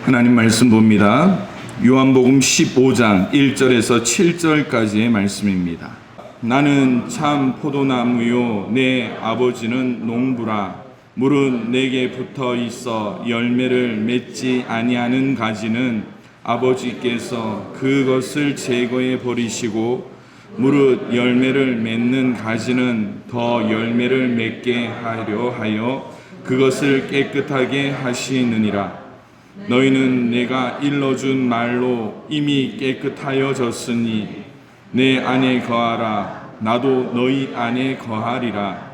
하나님 말씀 봅니다. 요한복음 15장 1절에서 7절까지의 말씀입니다. 나는 참 포도나무요 내 아버지는 농부라. 물은 내게 붙어 있어 열매를 맺지 아니하는 가지는 아버지께서 그것을 제거해 버리시고 무릇 열매를 맺는 가지는 더 열매를 맺게 하려 하여 그것을 깨끗하게 하시느니라. 너희는 내가 일러준 말로 이미 깨끗하여졌으니 내 안에 거하라. 나도 너희 안에 거하리라.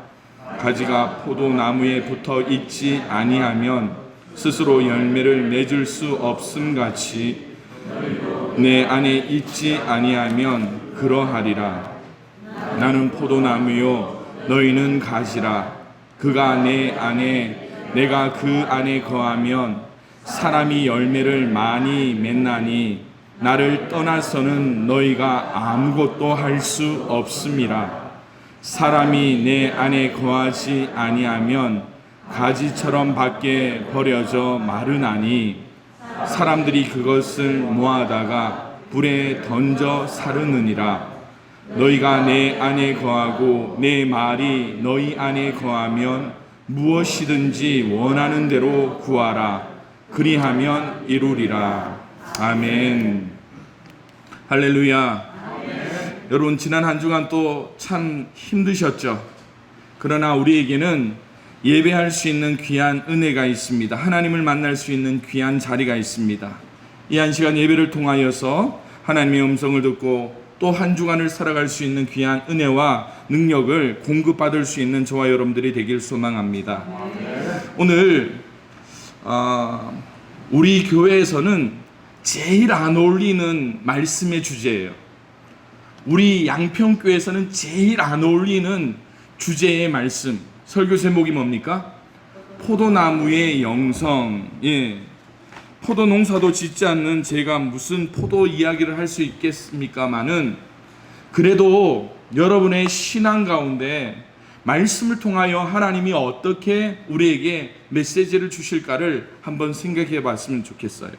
가지가 포도나무에 붙어 있지 아니하면 스스로 열매를 맺을 수 없음같이 내 안에 있지 아니하면 그러하리라. 나는 포도나무요 너희는 가지라. 그가 내 안에 내가 그 안에 거하면 사람이 열매를 많이 맺나니 나를 떠나서는 너희가 아무것도 할 수 없음이라. 사람이 내 안에 거하지 아니하면 가지처럼 밖에 버려져 마르나니 사람들이 그것을 모아다가 불에 던져 사르느니라. 너희가 내 안에 거하고 내 말이 너희 안에 거하면 무엇이든지 원하는 대로 구하라. 그리하면 이루리라. 아멘. 할렐루야. 여러분, 지난 한 주간 또 참 힘드셨죠? 그러나 우리에게는 예배할 수 있는 귀한 은혜가 있습니다. 하나님을 만날 수 있는 귀한 자리가 있습니다. 이 한 시간 예배를 통하여서 하나님의 음성을 듣고 또 한 주간을 살아갈 수 있는 귀한 은혜와 능력을 공급받을 수 있는 저와 여러분들이 되길 소망합니다. 오늘 우리 교회에서는 제일 안 어울리는 말씀의 주제예요. 우리 양평교회에서는 제일 안 어울리는 주제의 말씀, 설교 제목이 뭡니까? 포도나무의 영성. 포도 농사도 짓지 않는 제가 무슨 포도 이야기를 할 수 있겠습니까마는, 그래도 여러분의 신앙 가운데 말씀을 통하여 하나님이 어떻게 우리에게 메시지를 주실까를 한번 생각해 봤으면 좋겠어요.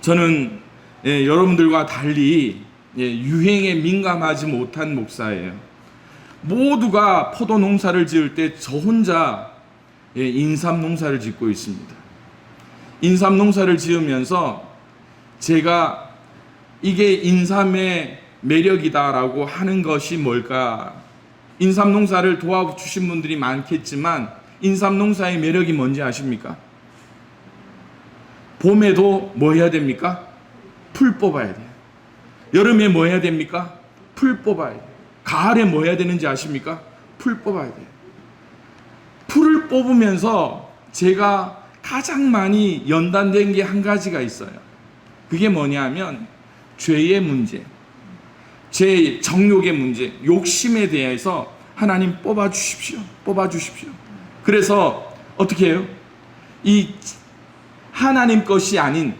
저는 여러분들과 달리 유행에 민감하지 못한 목사예요. 모두가 포도 농사를 지을 때 저 혼자 인삼 농사를 짓고 있습니다. 인삼 농사를 지으면서 제가 이게 인삼의 매력이다라고 하는 것이 뭘까? 인삼 농사를 도와주신 분들이 많겠지만 인삼 농사의 매력이 뭔지 아십니까? 봄에도 뭐 해야 됩니까? 풀 뽑아야 돼요. 여름에 뭐 해야 됩니까? 풀 뽑아야 돼요. 가을에 뭐 해야 되는지 아십니까? 풀 뽑아야 돼요. 풀을 뽑으면서 제가 가장 많이 연단된 게 한 가지가 있어요. 그게 뭐냐면 죄의 문제, 제 정욕의 문제, 욕심에 대해서 하나님 뽑아주십시오. 뽑아주십시오. 그래서 어떻게 해요? 이 하나님 것이 아닌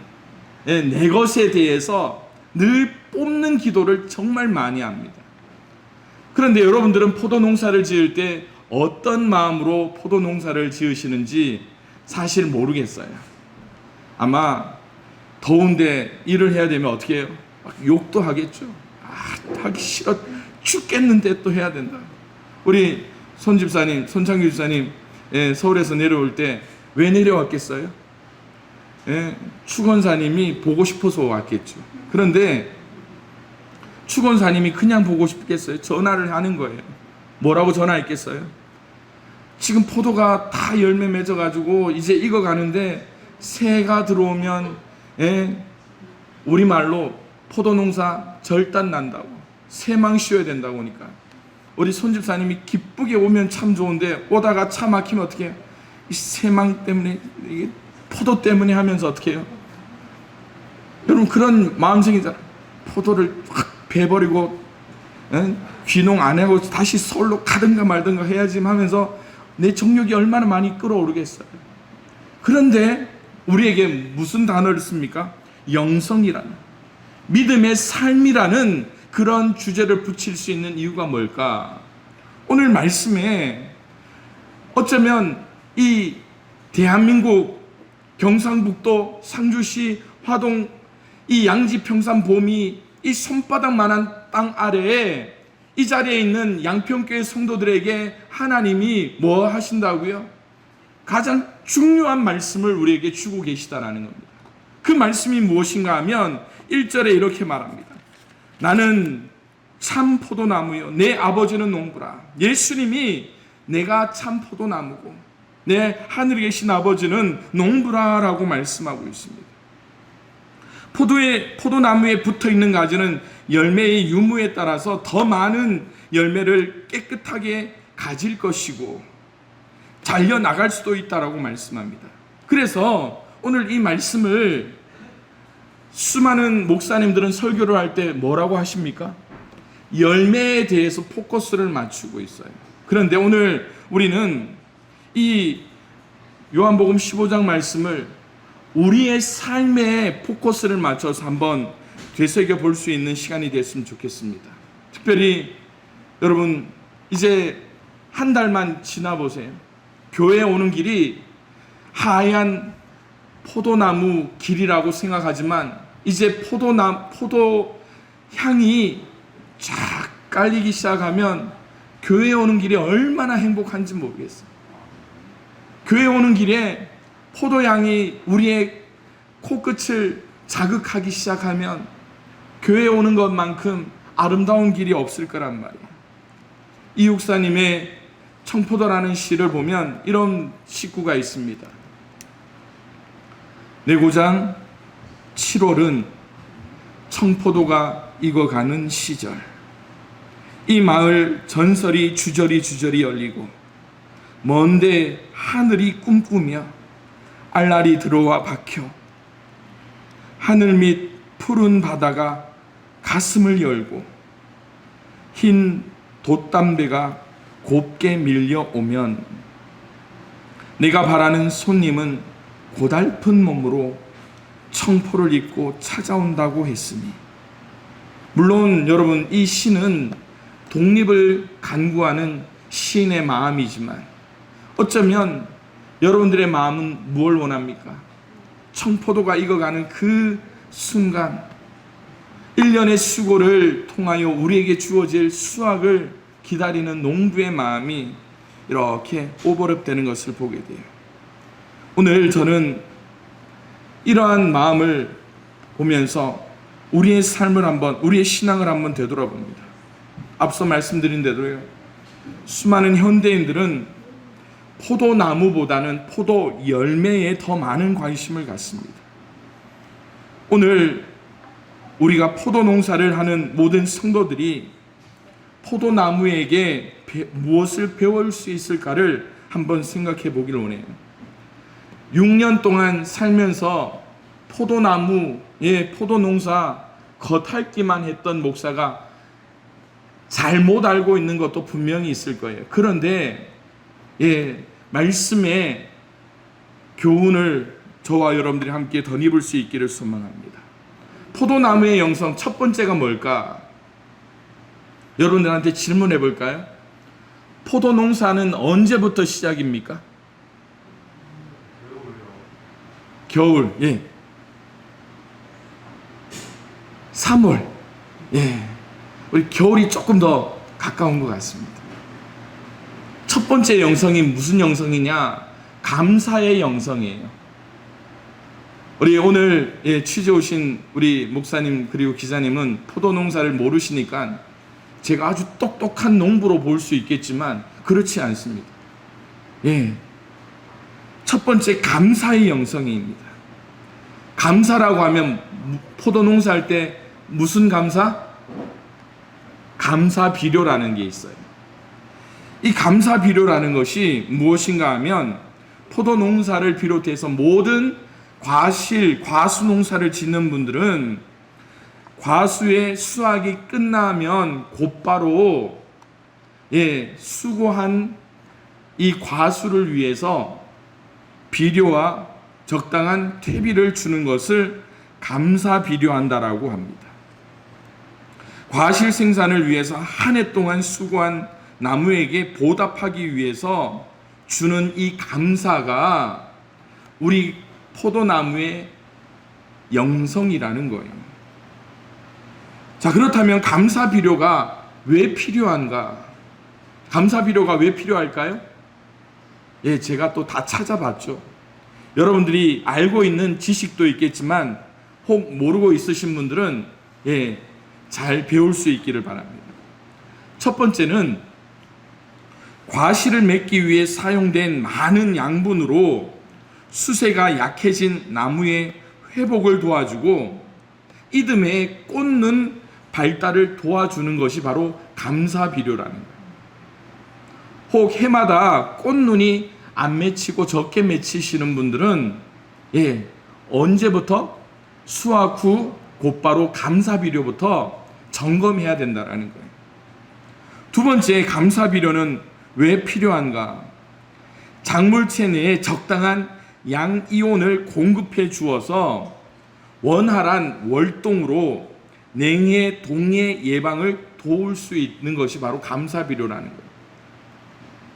내 것에 대해서 늘 뽑는 기도를 정말 많이 합니다. 그런데 여러분들은 포도 농사를 지을 때 어떤 마음으로 포도 농사를 지으시는지 사실 모르겠어요. 아마 더운데 일을 해야 되면 어떻게 해요? 막 욕도 하겠죠. 하기 싫어 죽겠는데 또 해야 된다. 우리 손집사님, 손창규 집사님 서울에서 내려올 때 왜 내려왔겠어요? 축원사님이 보고 싶어서 왔겠죠. 그런데 축원사님이 그냥 보고 싶겠어요? 전화를 하는 거예요. 뭐라고 전화했겠어요? 지금 포도가 다 열매 맺어가지고 이제 익어가는데 새가 들어오면 우리말로 포도농사 절단 난다고, 새망 씌워야 된다고 하니까 우리 손집사님이 기쁘게 오면 참 좋은데 오다가 차 막히면 어떻게 해요? 이 새망 때문에, 이게 포도 때문에 하면서 어떻게 해요? 여러분, 그런 마음생이잖아요. 포도를 확 베버리고 귀농 안 하고 다시 서울로 가든가 말든가 해야지 하면서 내 정욕이 얼마나 많이 끓어오르겠어요. 그런데 우리에게 무슨 단어를 씁니까? 영성이라는, 믿음의 삶이라는 그런 주제를 붙일 수 있는 이유가 뭘까? 오늘 말씀에 어쩌면 이 대한민국 경상북도 상주시 화동 이 양지평산 봄이 이 손바닥만한 땅 아래에 이 자리에 있는 양평교회 성도들에게 하나님이 뭐 하신다고요? 가장 중요한 말씀을 우리에게 주고 계시다라는 겁니다. 그 말씀이 무엇인가 하면 1절에 이렇게 말합니다. 나는 참 포도나무요 내 아버지는 농부라. 예수님이 내가 참 포도나무고 내 하늘에 계신 아버지는 농부라라고 말씀하고 있습니다. 포도나무에 붙어있는 가지는 열매의 유무에 따라서 더 많은 열매를 깨끗하게 가질 것이고 잘려나갈 수도 있다라고 말씀합니다. 그래서 오늘 이 말씀을 수많은 목사님들은 설교를 할 때 뭐라고 하십니까? 열매에 대해서 포커스를 맞추고 있어요. 그런데 오늘 우리는 이 요한복음 15장 말씀을 우리의 삶에 포커스를 맞춰서 한번 되새겨 볼 수 있는 시간이 됐으면 좋겠습니다. 특별히 여러분 이제 한 달만 지나보세요. 교회에 오는 길이 하얀 포도나무 길이라고 생각하지만 이제 포도 향이 쫙 깔리기 시작하면 교회에 오는 길이 얼마나 행복한지 모르겠어요. 교회에 오는 길에 포도향이 우리의 코끝을 자극하기 시작하면 교회에 오는 것만큼 아름다운 길이 없을 거란 말이에요. 이육사님의 청포도라는 시를 보면 이런 식구가 있습니다. 내 고장 7월은 청포도가 익어가는 시절, 이 마을 전설이 주저리 열리고 먼데 하늘이 꿈꾸며 알알이 들어와 박혀 하늘 밑 푸른 바다가 가슴을 열고 흰 돛담배가 곱게 밀려오면 내가 바라는 손님은 고달픈 몸으로 청포를 입고 찾아온다고 했으니, 물론 여러분 이 시는 독립을 간구하는 시인의 마음이지만 어쩌면 여러분들의 마음은 무엇을 원합니까? 청포도가 익어가는 그 순간 1년의 수고를 통하여 우리에게 주어질 수확을 기다리는 농부의 마음이 이렇게 오버랩되는 것을 보게 돼요. 오늘 저는 이러한 마음을 보면서 우리의 삶을 한번, 우리의 신앙을 한번 되돌아봅니다. 앞서 말씀드린 대로요, 수많은 현대인들은 포도나무보다는 포도 열매에 더 많은 관심을 갖습니다. 오늘 우리가 포도 농사를 하는 모든 성도들이 포도나무에게 무엇을 배울 수 있을까를 한번 생각해 보길 원해요. 6년 동안 살면서 포도나무의 포도농사 겉핥기만 했던 목사가 잘못 알고 있는 것도 분명히 있을 거예요. 그런데 말씀의 교훈을 저와 여러분들이 함께 덧입을 수 있기를 소망합니다. 포도나무의 영성 첫 번째가 뭘까? 여러분들한테 질문해 볼까요? 포도 농사는 언제부터 시작입니까? 겨울, 3월, 우리 겨울이 조금 더 가까운 것 같습니다. 첫 번째 영성이 무슨 영성이냐? 감사의 영성이에요. 우리 오늘 취재 오신 우리 목사님 그리고 기자님은 포도 농사를 모르시니까 제가 아주 똑똑한 농부로 볼 수 있겠지만 그렇지 않습니다. 첫 번째 감사의 영성입니다. 감사라고 하면 포도 농사할 때 무슨 감사? 감사 비료라는 게 있어요. 이 감사 비료라는 것이 무엇인가 하면 포도 농사를 비롯해서 모든 과수 농사를 짓는 분들은 과수의 수확이 끝나면 곧바로 수고한 이 과수를 위해서 비료와 적당한 퇴비를 주는 것을 감사 비료한다라고 합니다. 과실 생산을 위해서 한 해 동안 수고한 나무에게 보답하기 위해서 주는 이 감사가 우리 포도나무의 영성이라는 거예요. 자, 그렇다면 감사 비료가 왜 필요한가? 감사 비료가 왜 필요할까요? 예, 제가 또 다 찾아봤죠. 여러분들이 알고 있는 지식도 있겠지만 혹 모르고 있으신 분들은 예, 잘 배울 수 있기를 바랍니다. 첫 번째는 과실을 맺기 위해 사용된 많은 양분으로 수세가 약해진 나무의 회복을 도와주고 이듬해 꽂는 발달을 도와주는 것이 바로 감사 비료라는 거예요. 혹 해마다 꽃눈이 안 맺히고 적게 맺히시는 분들은 예, 언제부터? 수확 후 곧바로 감사 비료부터 점검해야 된다는 거예요. 두 번째, 감사 비료는 왜 필요한가? 작물체 내에 적당한 양이온을 공급해 주어서 원활한 월동으로 냉해, 동해 예방을 도울 수 있는 것이 바로 감사 비료라는 거예요.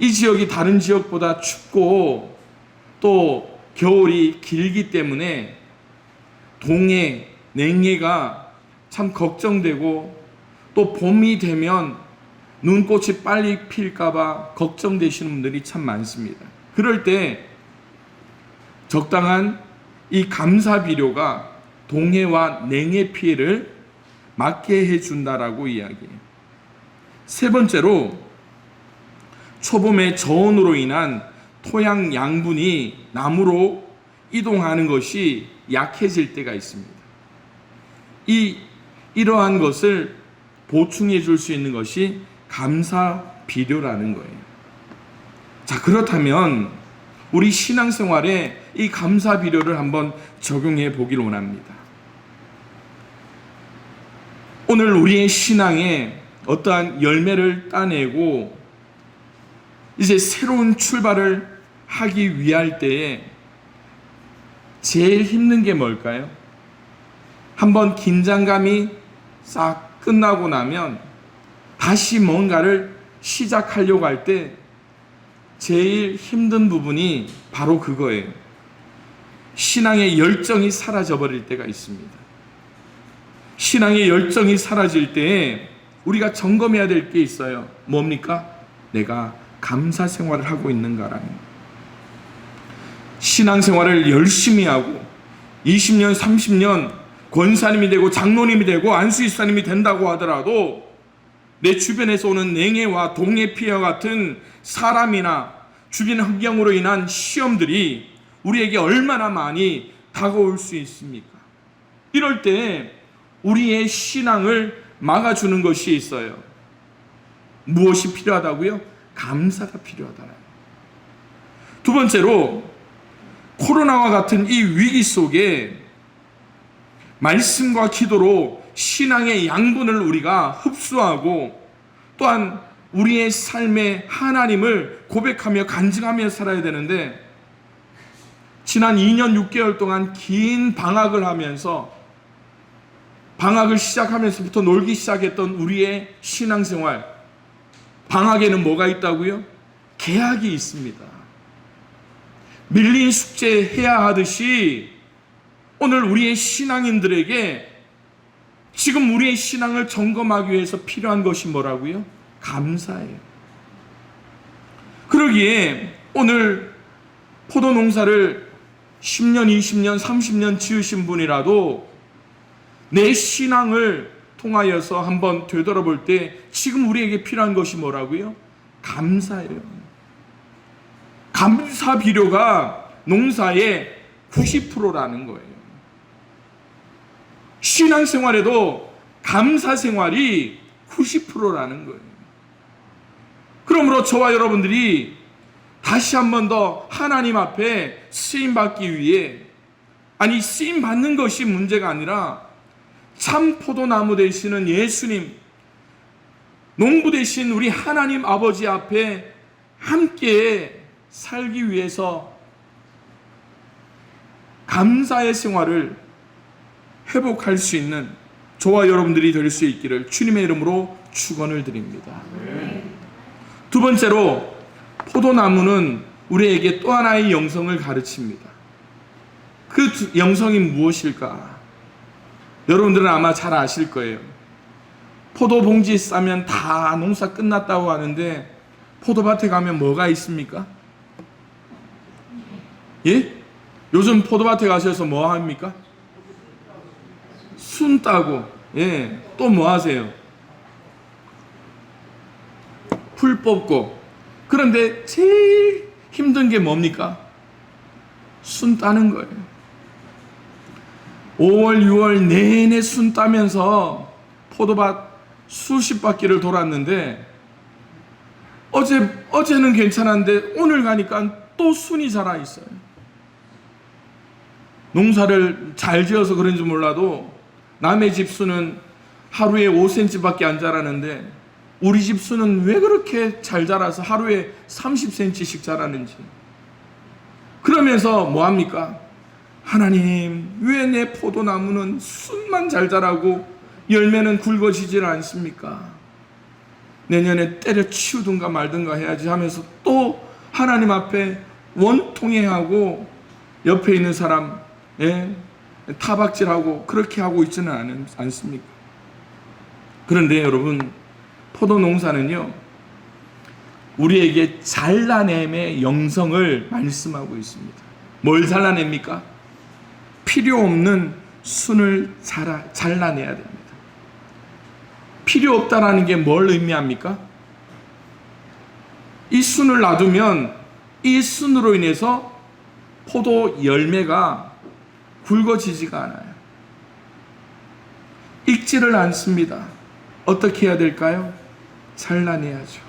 이 지역이 다른 지역보다 춥고 또 겨울이 길기 때문에 동해, 냉해가 참 걱정되고 또 봄이 되면 눈꽃이 빨리 필까봐 걱정되시는 분들이 참 많습니다. 그럴 때 적당한 이 감사 비료가 동해와 냉해 피해를 막게 해준다라고 이야기해요. 세 번째로 초봄의 저온으로 인한 토양 양분이 나무로 이동하는 것이 약해질 때가 있습니다. 이러한 것을 보충해 줄 수 있는 것이 감사 비료라는 거예요. 자, 그렇다면 우리 신앙생활에 이 감사 비료를 한번 적용해 보길 원합니다. 오늘 우리의 신앙에 어떠한 열매를 따내고 이제 새로운 출발을 하기 위할 때에 제일 힘든 게 뭘까요? 한번 긴장감이 싹 끝나고 나면 다시 뭔가를 시작하려고 할 때 제일 힘든 부분이 바로 그거예요. 신앙의 열정이 사라져 버릴 때가 있습니다. 신앙의 열정이 사라질 때에 우리가 점검해야 될 게 있어요. 뭡니까? 내가 감사 생활을 하고 있는가라는 거예요. 신앙생활을 열심히 하고 20년, 30년 권사님이 되고 장로님이 되고 안수집사님이 된다고 하더라도 내 주변에서 오는 냉해와 동해 피해와 같은 사람이나 주변 환경으로 인한 시험들이 우리에게 얼마나 많이 다가올 수 있습니까? 이럴 때 우리의 신앙을 막아주는 것이 있어요. 무엇이 필요하다고요? 감사가 필요하다. 두 번째로 코로나와 같은 이 위기 속에 말씀과 기도로 신앙의 양분을 우리가 흡수하고 또한 우리의 삶에 하나님을 고백하며 간증하며 살아야 되는데 지난 2년 6개월 동안 긴 방학을 하면서 방학을 시작하면서부터 놀기 시작했던 우리의 신앙생활, 방학에는 뭐가 있다고요? 개학이 있습니다. 밀린 숙제 해야 하듯이 오늘 우리의 신앙인들에게 지금 우리의 신앙을 점검하기 위해서 필요한 것이 뭐라고요? 감사예요. 그러기에 오늘 포도 농사를 10년, 20년, 30년 지으신 분이라도 내 신앙을 통하여서 한번 되돌아볼 때 지금 우리에게 필요한 것이 뭐라고요? 감사예요. 감사 비료가 농사의 90%라는 거예요. 신앙생활에도 감사 생활이 90%라는 거예요. 그러므로 저와 여러분들이 다시 한 번 더 하나님 앞에 쓰임받기 위해, 아니 쓰임받는 것이 문제가 아니라 참 포도나무 되시는 예수님, 농부 되신 우리 하나님 아버지 앞에 함께 살기 위해서 감사의 생활을 회복할 수 있는 저와 여러분들이 될 수 있기를 주님의 이름으로 축원을 드립니다. 두 번째로 포도나무는 우리에게 또 하나의 영성을 가르칩니다. 그 영성이 무엇일까? 여러분들은 아마 잘 아실 거예요. 포도 봉지 싸면 다 농사 끝났다고 하는데 포도밭에 가면 뭐가 있습니까? 예? 요즘 포도밭에 가셔서 뭐 합니까? 순 따고, 예, 또 뭐 하세요? 풀 뽑고. 그런데 제일 힘든 게 뭡니까? 순 따는 거예요. 5월, 6월 내내 순 따면서 포도밭 수십 바퀴를 돌았는데 어제는 괜찮았는데 오늘 가니까 또 순이 자라 있어요. 농사를 잘 지어서 그런지 몰라도 남의 집 순은 하루에 5cm밖에 안 자라는데 우리 집 순은 왜 그렇게 잘 자라서 하루에 30cm씩 자라는지. 그러면서 뭐합니까? 하나님, 왜 내 포도나무는 순만 잘 자라고 열매는 굵어지질 않습니까? 내년에 때려치우든가 말든가 해야지 하면서 또 하나님 앞에 원통해하고 옆에 있는 사람, 예, 타박질하고 그렇게 하고 있지는 않습니까? 그런데 여러분, 포도 농사는요, 우리에게 잘라냄의 영성을 말씀하고 있습니다. 뭘 잘라냅니까? 필요 없는 순을 잘라내야 됩니다. 필요 없다라는 게 뭘 의미합니까? 이 순을 놔두면 이 순으로 인해서 포도 열매가 굵어지지가 않아요. 익지를 않습니다. 어떻게 해야 될까요? 잘라내야죠.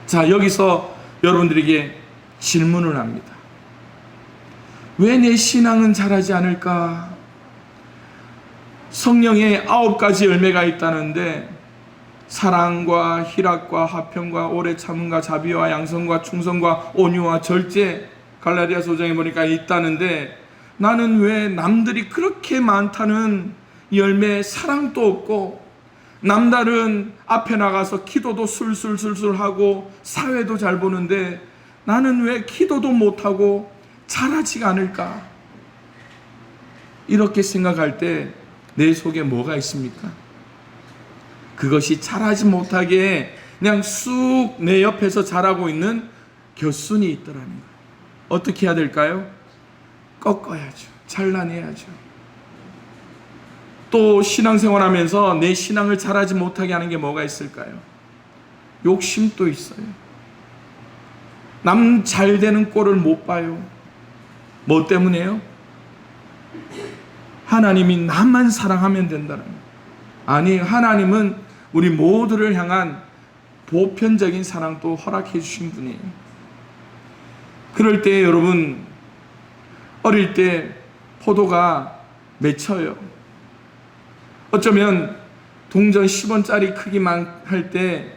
자, 여기서 여러분들에게 질문을 합니다. 왜 내 신앙은 자라지 않을까? 성령의 9가지 열매가 있다는데 사랑과 희락과 화평과 오래 참음과 자비와 양성과 충성과 온유와 절제, 갈라디아서 5장에 보니까 있다는데 나는 왜 남들이 그렇게 많다는 열매 사랑도 없고 남다른 앞에 나가서 기도도 술술술술 하고 사회도 잘 보는데 나는 왜 기도도 못하고 자라지가 않을까? 이렇게 생각할 때 내 속에 뭐가 있습니까? 그것이 자라지 못하게 그냥 쑥 내 옆에서 자라고 있는 겨순이 있더라는 거예요. 어떻게 해야 될까요? 꺾어야죠. 잘라내야죠. 또 신앙생활하면서 내 신앙을 자라지 못하게 하는 게 뭐가 있을까요? 욕심도 있어요. 남 잘 되는 꼴을 못 봐요. 뭐 때문에요? 하나님이 나만 사랑하면 된다는 거예요. 아니, 하나님은 우리 모두를 향한 보편적인 사랑도 허락해 주신 분이에요. 그럴 때 여러분, 어릴 때 포도가 맺혀요. 어쩌면 동전 10원짜리 크기만 할 때,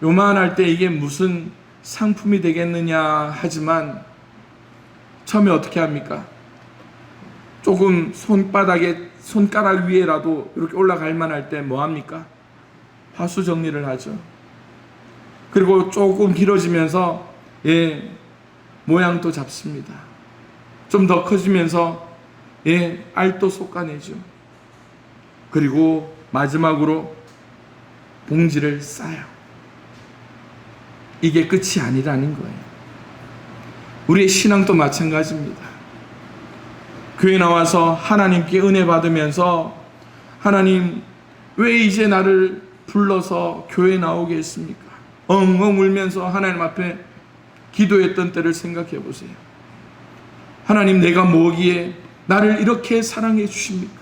요만할 때 이게 무슨 상품이 되겠느냐 하지만 처음에 어떻게 합니까? 조금 손가락 위에라도 이렇게 올라갈 만할 때 뭐 합니까? 화수 정리를 하죠. 그리고 조금 길어지면서 모양도 잡습니다. 좀 더 커지면서 알도 솎아내죠. 그리고 마지막으로 봉지를 싸요. 이게 끝이 아니라는 거예요. 우리의 신앙도 마찬가지입니다. 교회 나와서 하나님께 은혜 받으면서 하나님 왜 이제 나를 불러서 교회 나오게 했습니까? 엉엉 울면서 하나님 앞에 기도했던 때를 생각해 보세요. 하나님, 내가 뭐기에 나를 이렇게 사랑해 주십니까?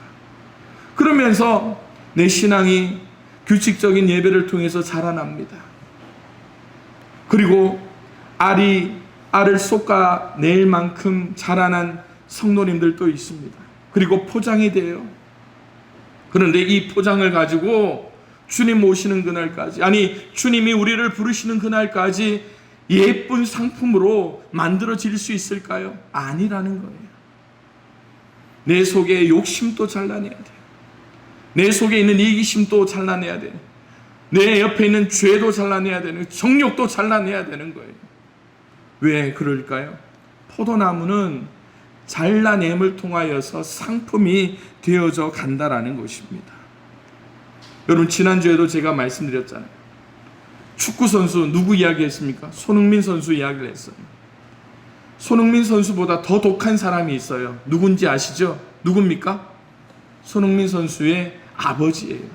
그러면서 내 신앙이 규칙적인 예배를 통해서 자라납니다. 그리고 알을 솎아낼 만큼 자라난 성도님들도 있습니다. 그리고 포장이 돼요. 그런데 이 포장을 가지고 주님 오시는 그날까지, 아니 주님이 우리를 부르시는 그날까지 예쁜 상품으로 만들어질 수 있을까요? 아니라는 거예요. 내 속에 욕심도 잘라내야 돼요. 내 속에 있는 이기심도 잘라내야 돼요. 내 옆에 있는 죄도 잘라내야 되는, 정욕도 잘라내야 되는 거예요. 왜 그럴까요? 포도나무는 잘라냄을 통하여서 상품이 되어져 간다라는 것입니다. 여러분, 지난주에도 제가 말씀드렸잖아요. 축구 선수 누구 이야기했습니까? 손흥민 선수 이야기를 했어요. 손흥민 선수보다 더 독한 사람이 있어요. 누군지 아시죠? 누굽니까? 손흥민 선수의 아버지예요.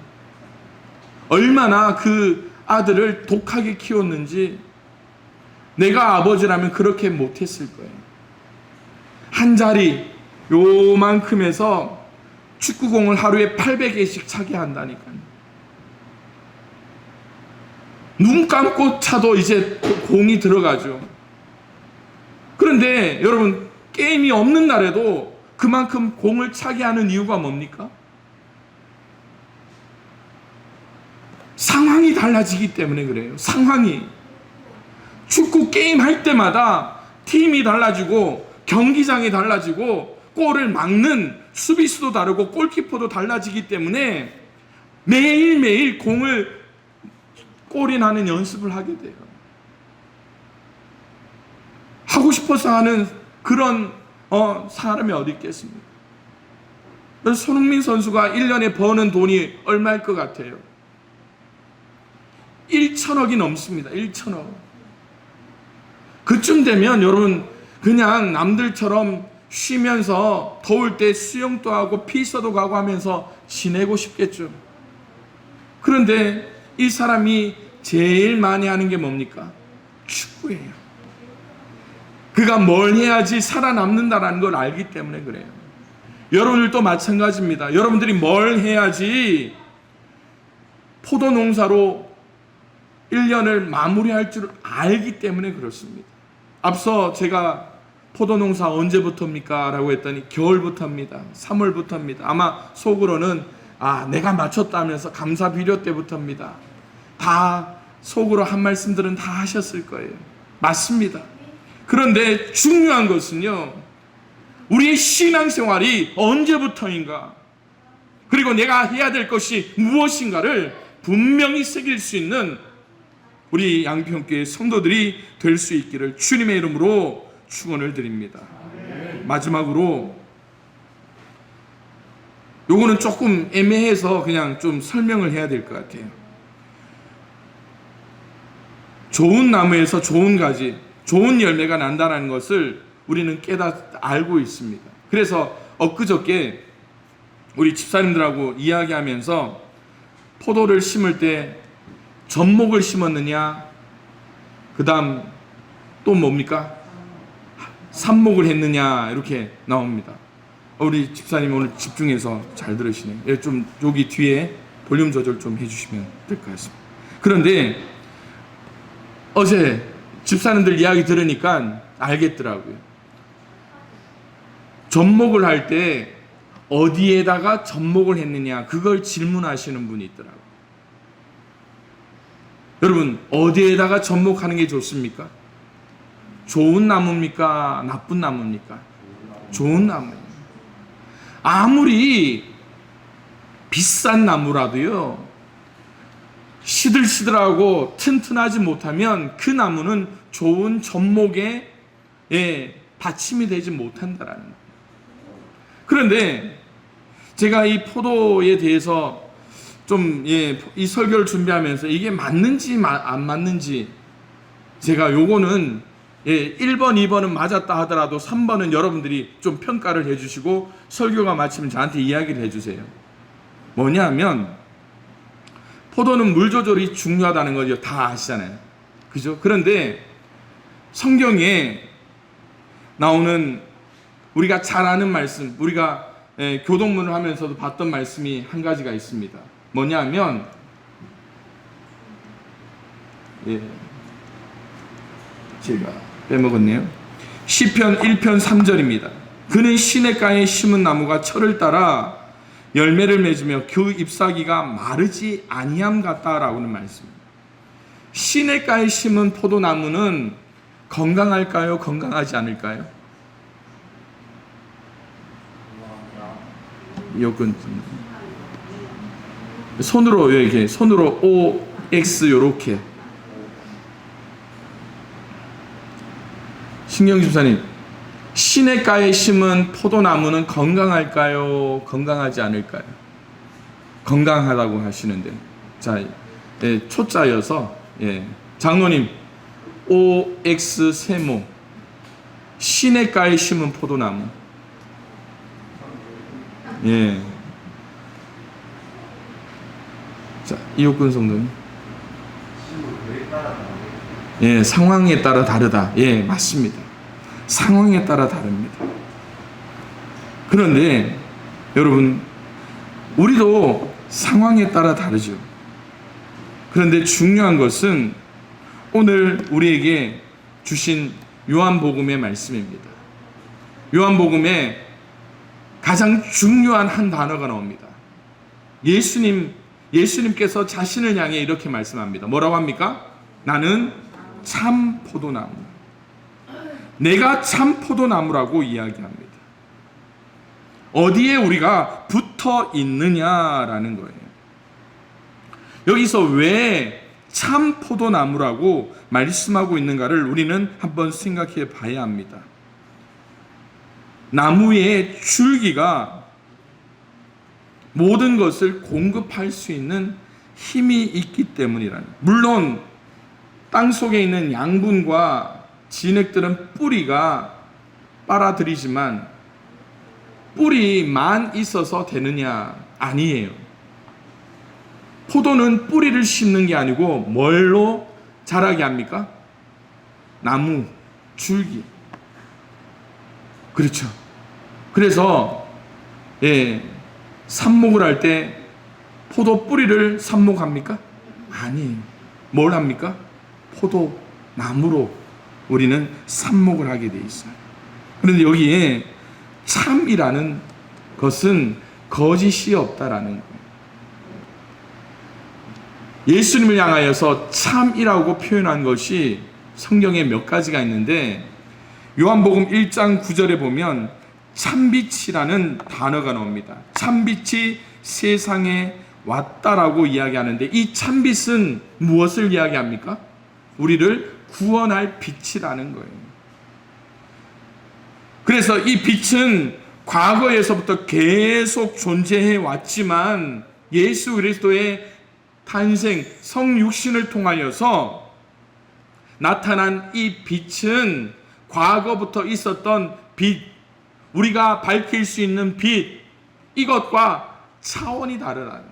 얼마나 그 아들을 독하게 키웠는지, 내가 아버지라면 그렇게 못했을 거예요. 한 자리 요만큼에서 축구공을 하루에 800개씩 차게 한다니까요. 눈 감고 차도 이제 공이 들어가죠. 그런데 여러분, 게임이 없는 날에도 그만큼 공을 차게 하는 이유가 뭡니까? 상황이 달라지기 때문에 그래요. 상황이. 축구 게임 할 때마다 팀이 달라지고 경기장이 달라지고 골을 막는 수비수도 다르고 골키퍼도 달라지기 때문에 매일매일 공을 골인하는 연습을 하게 돼요. 하고 싶어서 하는 그런 사람이 어디 있겠습니까? 손흥민 선수가 1년에 버는 돈이 얼마일 것 같아요? 1천억이 넘습니다. 1천억. 그쯤 되면 여러분, 그냥 남들처럼 쉬면서 더울 때 수영도 하고 피서도 가고 하면서 지내고 싶겠죠. 그런데 이 사람이 제일 많이 하는 게 뭡니까? 축구예요. 그가 뭘 해야지 살아남는다라는 걸 알기 때문에 그래요. 여러분들도 마찬가지입니다. 여러분들이 뭘 해야지 포도 농사로 1년을 마무리할 줄 알기 때문에 그렇습니다. 앞서 제가 포도 농사 언제부터입니까? 라고 했더니 겨울부터입니다. 3월부터입니다. 아마 속으로는 내가 맞췄다면서 감사 비료 때부터입니다. 다 속으로 한 말씀들은 다 하셨을 거예요. 맞습니다. 그런데 중요한 것은요, 우리의 신앙생활이 언제부터인가, 그리고 내가 해야 될 것이 무엇인가를 분명히 새길 수 있는 우리 양평교회 성도들이 될 수 있기를 주님의 이름으로 축원을 드립니다. 마지막으로, 요거는 조금 애매해서 그냥 좀 설명을 해야 될 것 같아요. 좋은 나무에서 좋은 가지, 좋은 열매가 난다는 것을 우리는 알고 있습니다. 그래서 엊그저께 우리 집사님들하고 이야기하면서 포도를 심을 때 젖목을 심었느냐, 그 다음 또 뭡니까? 삽목을 했느냐, 이렇게 나옵니다. 우리 집사님 오늘 집중해서 잘 들으시네요. 좀 여기 뒤에 볼륨 조절 좀 해주시면 될 것 같습니다. 그런데 어제 집사님들 이야기 들으니까 알겠더라고요. 젖목을 할 때 어디에다가 젖목을 했느냐, 그걸 질문하시는 분이 있더라고요. 여러분, 어디에다가 접목하는 게 좋습니까? 좋은 나무입니까? 나쁜 나무입니까? 좋은 나무예요. 아무리 비싼 나무라도요, 시들시들하고 튼튼하지 못하면 그 나무는 좋은 접목에 받침이 되지 못한다라는 거예요. 그런데 제가 이 포도에 대해서 좀 이 설교를 준비하면서 이게 맞는지 안 맞는지, 제가 요거는 1번, 2번은 맞았다 하더라도 3번은 여러분들이 좀 평가를 해주시고 설교가 마치면 저한테 이야기를 해주세요. 뭐냐면, 포도는 물 조절이 중요하다는 거죠. 다 아시잖아요. 그죠? 그런데 성경에 나오는 우리가 잘 아는 말씀, 우리가 교동문을 하면서도 봤던 말씀이 한 가지가 있습니다. 뭐냐면, 제가 빼먹었네요. 시편 1편 3절입니다. 그는 시냇가에 심은 나무가 철을 따라 열매를 맺으며 그 잎사귀가 마르지 아니함 같다라고는 말씀입니다. 시냇가에 심은 포도나무는 건강할까요? 건강하지 않을까요? 여건 손으로 이렇게 손으로 O, X 요렇게. 신경 집사님, 시냇가에 심은 포도나무는 건강할까요? 건강하지 않을까요? 건강하다고 하시는데, 자, 예, 초자여서, 예, 장로님, OX 세모, 시냇가에 심은 포도나무. 예. 자, 이옥근 성도님. 예, 상황에 따라 다르다. 예, 맞습니다. 상황에 따라 다릅니다. 그런데 여러분, 우리도 상황에 따라 다르죠. 그런데 중요한 것은 오늘 우리에게 주신 요한복음의 말씀입니다. 요한복음에 가장 중요한 한 단어가 나옵니다. 예수님께서 자신을 향해 이렇게 말씀합니다. 뭐라고 합니까? 나는 참 포도나무. 내가 참 포도나무라고 이야기합니다. 어디에 우리가 붙어 있느냐라는 거예요. 여기서 왜 참 포도나무라고 말씀하고 있는가를 우리는 한번 생각해 봐야 합니다. 나무의 줄기가 모든 것을 공급할 수 있는 힘이 있기 때문이라는. 물론 땅 속에 있는 양분과 진액들은 뿌리가 빨아들이지만 뿌리만 있어서 되느냐? 아니에요. 포도는 뿌리를 심는 게 아니고 뭘로 자라게 합니까? 나무, 줄기. 그렇죠. 그래서 삽목을 할 때 포도 뿌리를 삽목합니까? 아니에요. 뭘 합니까? 포도나무로 우리는 삽목을 하게 돼 있어요. 그런데 여기에 참이라는 것은 거짓이 없다라는 거예요. 예수님을 향하여서 참이라고 표현한 것이 성경에 몇 가지가 있는데, 요한복음 1장 9절에 보면 참빛이라는 단어가 나옵니다. 참빛이 세상에 왔다라고 이야기하는데, 이 참빛은 무엇을 이야기합니까? 우리를 구원할 빛이라는 거예요. 그래서 이 빛은 과거에서부터 계속 존재해 왔지만 예수 그리스도의 탄생, 성육신을 통하여서 나타난 이 빛은 과거부터 있었던 빛, 우리가 밝힐 수 있는 빛, 이것과 차원이 다르다는.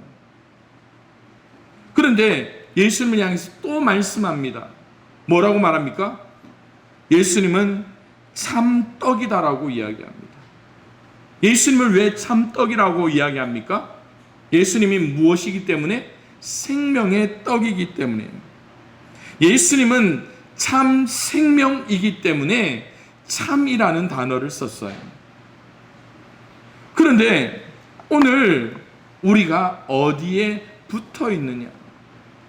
그런데 예수님을 향해서 또 말씀합니다. 뭐라고 말합니까? 예수님은 참떡이다라고 이야기합니다. 예수님을 왜 참떡이라고 이야기합니까? 예수님이 무엇이기 때문에? 생명의 떡이기 때문에. 예수님은 참 생명이기 때문에 참이라는 단어를 썼어요. 그런데 오늘 우리가 어디에 붙어 있느냐?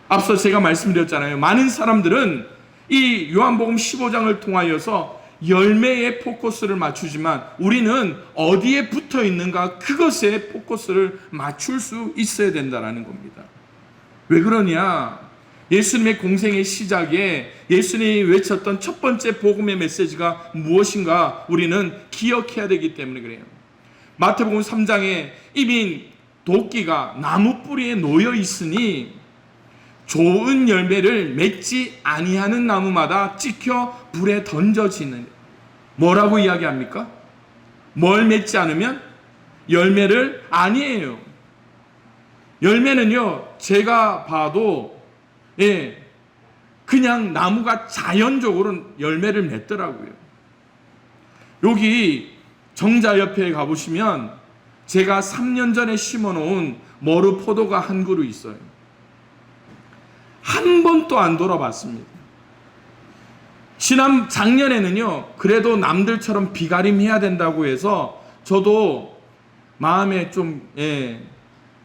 앞서 제가 말씀드렸잖아요. 많은 사람들은 이 요한복음 15장을 통하여서 열매에 포커스를 맞추지만 우리는 어디에 붙어 있는가, 그것에 포커스를 맞출 수 있어야 된다는 겁니다. 왜 그러냐? 예수님의 공생의 시작에 예수님이 외쳤던 첫 번째 복음의 메시지가 무엇인가 우리는 기억해야 되기 때문에 그래요. 마태복음 3장에 이미 도끼가 나무 뿌리에 놓여 있으니 좋은 열매를 맺지 아니하는 나무마다 찍혀 불에 던져지는. 뭐라고 이야기합니까? 뭘 맺지 않으면? 열매를. 아니에요. 열매는요, 제가 봐도 그냥 나무가 자연적으로 열매를 맺더라고요. 여기 정자 옆에 가보시면 제가 3년 전에 심어놓은 머루 포도가 한 그루 있어요. 한 번도 안 돌아봤습니다. 작년에는요, 그래도 남들처럼 비가림해야 된다고 해서 저도 마음에 좀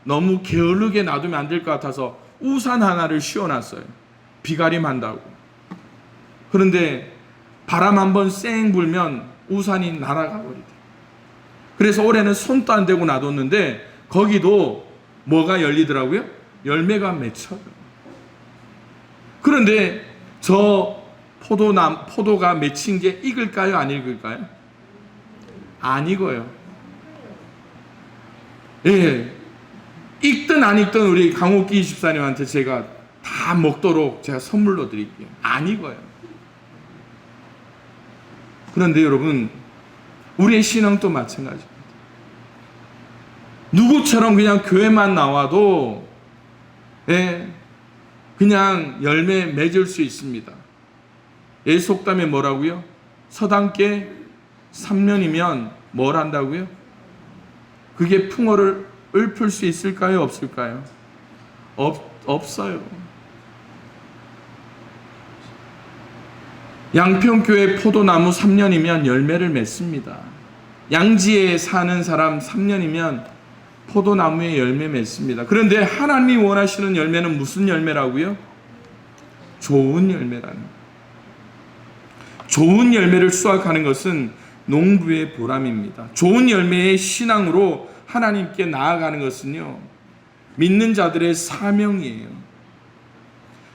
너무 게으르게 놔두면 안 될 것 같아서 우산 하나를 씌워놨어요. 비가림한다고. 그런데 바람 한번 쌩 불면 우산이 날아가 버리대. 그래서 올해는 손도 안 대고 놔뒀는데 거기도 뭐가 열리더라고요? 열매가 맺혀요. 그런데 저 포도가 맺힌 게 익을까요? 안 익을까요? 안 익어요. 예. 익든 안 익든 우리 강옥기 집사님한테 제가 다 먹도록 제가 선물로 드릴게요. 안 익어요. 그런데 여러분, 우리의 신앙도 마찬가지입니다. 누구처럼 그냥 교회만 나와도 그냥 열매 맺을 수 있습니다. 속담에 뭐라고요? 서당께 3년이면 뭘 한다고요? 그게 풍어를 읊을 수 있을까요? 없을까요? 없어요. 양평교회 포도나무 3년이면 열매를 맺습니다. 양지에 사는 사람 3년이면 포도나무에 열매 맺습니다. 그런데 하나님이 원하시는 열매는 무슨 열매라고요? 좋은 열매라는 거예요. 좋은 열매를 수확하는 것은 농부의 보람입니다. 좋은 열매의 신앙으로 하나님께 나아가는 것은요, 믿는 자들의 사명이에요.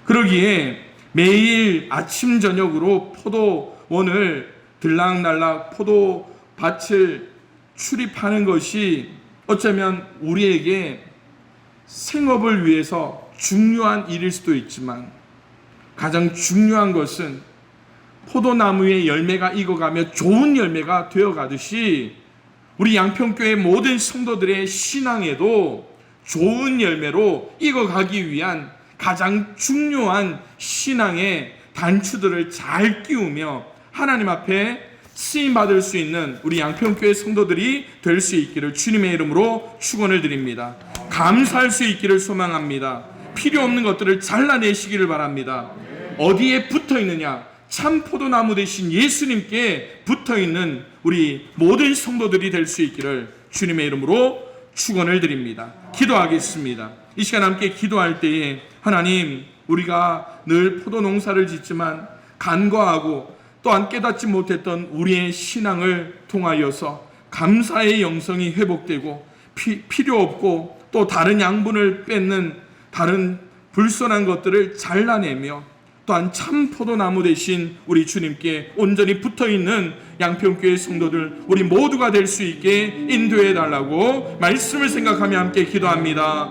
그러기에 매일 아침 저녁으로 포도원을 들락날락 포도밭을 출입하는 것이 어쩌면 우리에게 생업을 위해서 중요한 일일 수도 있지만, 가장 중요한 것은 포도나무의 열매가 익어가며 좋은 열매가 되어가듯이 우리 양평교회 모든 성도들의 신앙에도 좋은 열매로 익어가기 위한 가장 중요한 신앙의 단추들을 잘 끼우며 하나님 앞에 쓰임받을 수 있는 우리 양평교회 성도들이 될 수 있기를 주님의 이름으로 축원을 드립니다. 감사할 수 있기를 소망합니다. 필요 없는 것들을 잘라내시기를 바랍니다. 어디에 붙어 있느냐? 참 포도나무 되신 예수님께 붙어있는 우리 모든 성도들이 될 수 있기를 주님의 이름으로 축원을 드립니다. 기도하겠습니다. 이 시간 함께 기도할 때에 하나님, 우리가 늘 포도 농사를 짓지만 간과하고 또한 깨닫지 못했던 우리의 신앙을 통하여서 감사의 영성이 회복되고 필요 없고 또 다른 양분을 뺏는 다른 불선한 것들을 잘라내며 또한 참 포도나무 되신 우리 주님께 온전히 붙어있는 양평교회 성도들 우리 모두가 될 수 있게 인도해 달라고 말씀을 생각하며 함께 기도합니다.